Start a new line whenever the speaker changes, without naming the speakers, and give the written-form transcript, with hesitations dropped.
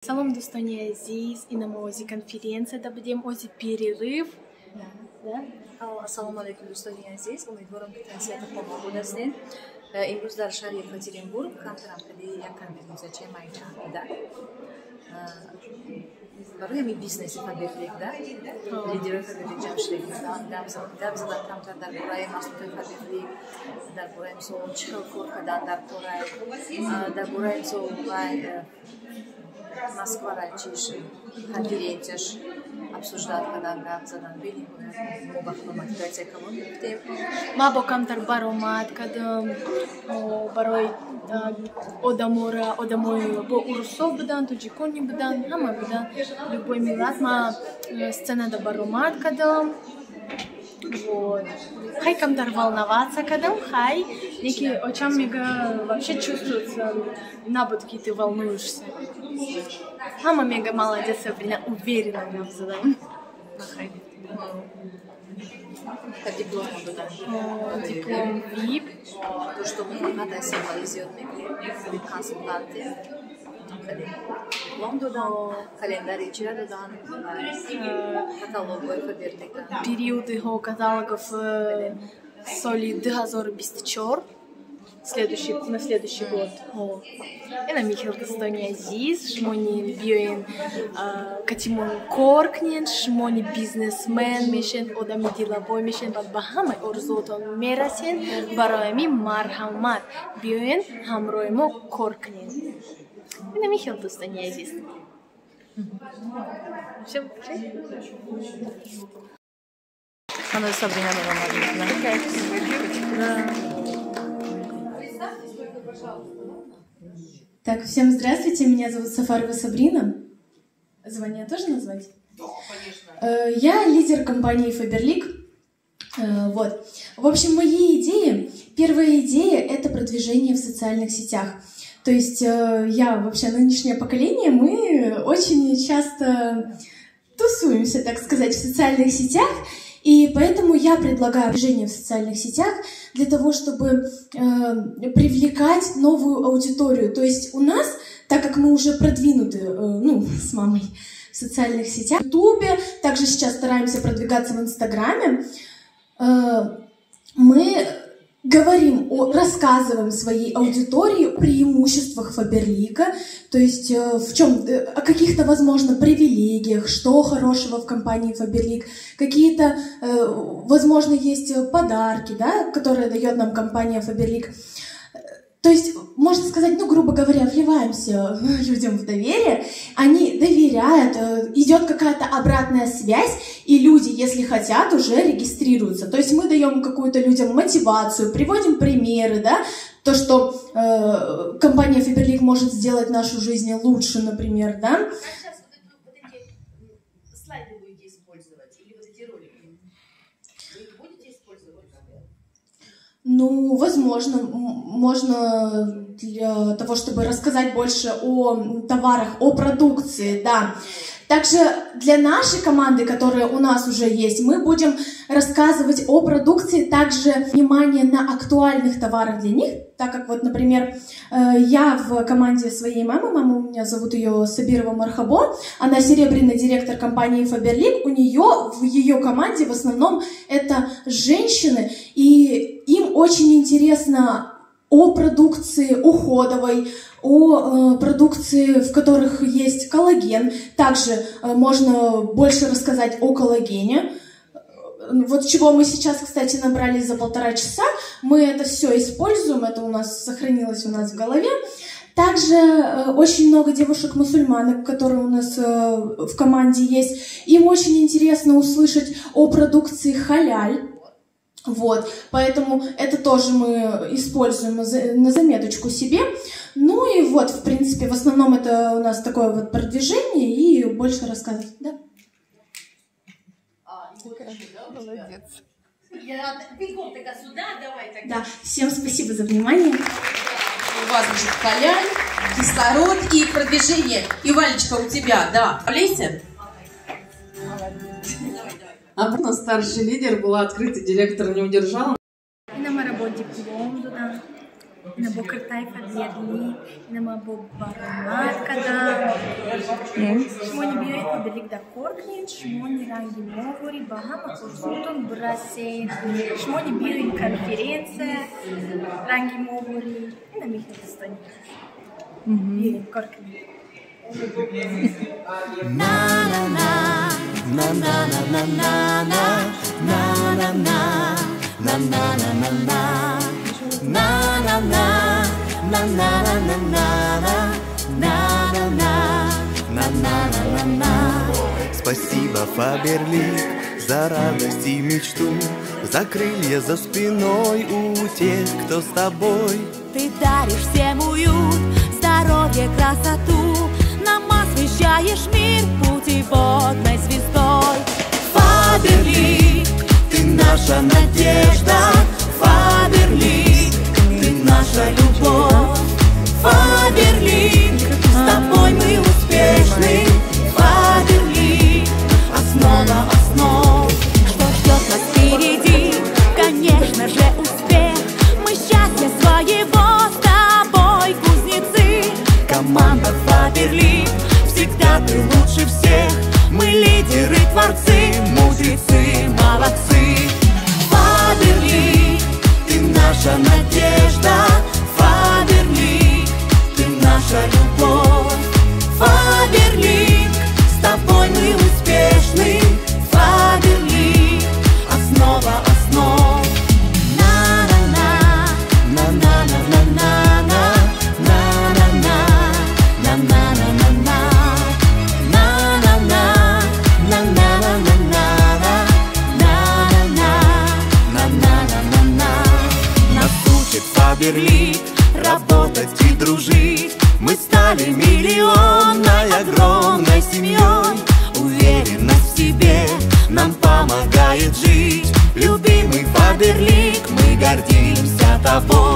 Салом Дустония Азиз, и на моей конференции дадим перерыв.
Да? Ассаламу алейкум, Дустония Азиз. Умидворам конференцията по-благодатен. Имрӯз дар шаҳри Екатеринбург хамтарам кади як конференция майҷа. Да? Барои ҳамин бизнеси фаберлик, да? Лидерои фаберлик ҷамъ шудем. Гап задан камтар дар бораи маҳсулоти фаберлик, дар бораи мисол чӣ кор кардан дар кораи, дар бораи мисол Москва чиш конференцияш обсуждат кардан, гап задан. Бениҳоят мо ба мотиватсия камон гирифтем.
Ма бо камтар баромад кардам барои одамои бо урусо будан, тоҷикони будан, ҳама будан, любой миллат. Ма сценада баромад кардам. Вот. Хай камтар волноваться кардам, хай. Неки очам мега вообще чувствуется, набуд, ки ты волнуешься. Мама мега молодец, уверена в задам.
Как диплом будан.
Диплом ВИП.
То, что мы факат символизирует мегли консультанты. Диплом додан, календари чира додан, каталогои фаберлика.
Периоды каталогов соли 2024. На следующий год. Эна Михаил Дустония Азиз, шмони биоен катимон коркнен, шмони бизнесмен мешен, одами деловой мешен, бад ба ҳамаи орзуотон мерасен, барои ми марҳамат биоен ҳамроҳи мо коркнен. Эна Михаил Дустония Азиз. Всё.
Она Сабрина
Так, всем здравствуйте, меня зовут Сафарова Сабрина. Звание тоже назвать?
Да, конечно.
Я лидер компании Faberlic. Вот. В общем, мои идеи. Первая идея — это продвижение в социальных сетях. То есть вообще нынешнее поколение, мы очень часто тусуемся, так сказать, в социальных сетях. И поэтому я предлагаю движение в социальных сетях для того, чтобы привлекать новую аудиторию. То есть у нас, так как мы уже продвинуты, с мамой в социальных сетях, в Ютубе, также сейчас стараемся продвигаться в Инстаграме, мы рассказываем своей аудитории о преимуществах Фаберлика, то есть о каких-то, возможно, привилегиях, что хорошего в компании Фаберлик, какие-то, возможно, есть подарки, да, которые дает нам компания Фаберлик. То есть, можно сказать, грубо говоря, вливаемся людям в доверие, они доверяют, идет какая-то обратная связь, и люди, если хотят, уже регистрируются. То есть мы даем какую-то людям мотивацию, приводим примеры, да, то, что компания Faberlic может сделать нашу жизнь лучше, например, да. Возможно, можно для того, чтобы рассказать больше о товарах, о продукции, да. Также для нашей команды, которая у нас уже есть, мы будем рассказывать о продукции, также внимание на актуальных товарах для них, так как вот, например, я в команде своей мамы, у меня зовут ее Сабирова Мархабо, она серебряный директор компании Faberlic, в ее команде в основном это женщины, и им очень интересно о продукции уходовой, о продукции, в которых есть коллаген. Также можно больше рассказать о коллагене. Вот чего мы сейчас, кстати, набрали за 1,5 часа. Мы это все используем, это сохранилось у нас в голове. Также очень много девушек-мусульманок, которые у нас в команде есть. Им очень интересно услышать о продукции халяль. Вот, поэтому это тоже мы используем на заметочку себе. И вот, в принципе, в основном это у нас такое вот продвижение и больше рассказывать, да?
Молодец.
Да, всем спасибо за внимание.
У вас будет халяль, кислород и продвижение. И Валечка у тебя, да. Влезьте.
А у нас старший лидер, была открытый директор, не удержала.
И на работе диплом, да.
на бокртай фаберли, на мабо бармат кадам. Шмони биои фаберлик да коркнин, шмони ранги могори, бахама курсутон брасен, шмони биои конференция, ранги могори, на михна дастани. Биои коркнин.
Na na na na na na na na na na na na na na na na na. Спасибо, Фаберлик, за радость и мечту, за крылья за спиной у тех, кто с тобой.
Ты даришь всем уют, здоровье, красоту, нам освещаешь мир путеводной звездой.
Фаберлик, ты наша надежда, Фаберлик, ты наша любовь. Фаберлик, с тобой мы успешны, Фаберлик, основа основ.
Что ждет нас впереди? Конечно же успех. Мы счастья своего с тобой кузнецы.
Команда Фаберлик, всегда ты лучше всех. Мы лидеры, творцы, мудрецы, молодцы. Фаберлик, ты наша надежда, Фаберлик, ты наша любовь. Фаберлик, с тобой мы успешны, Фаберлик, основа основ. Фаберлик, работать и дружить. Мы стали миллионной огромной семьей. Уверенность в себе нам помогает жить. Любимый Фаберлик, мы гордимся тобой.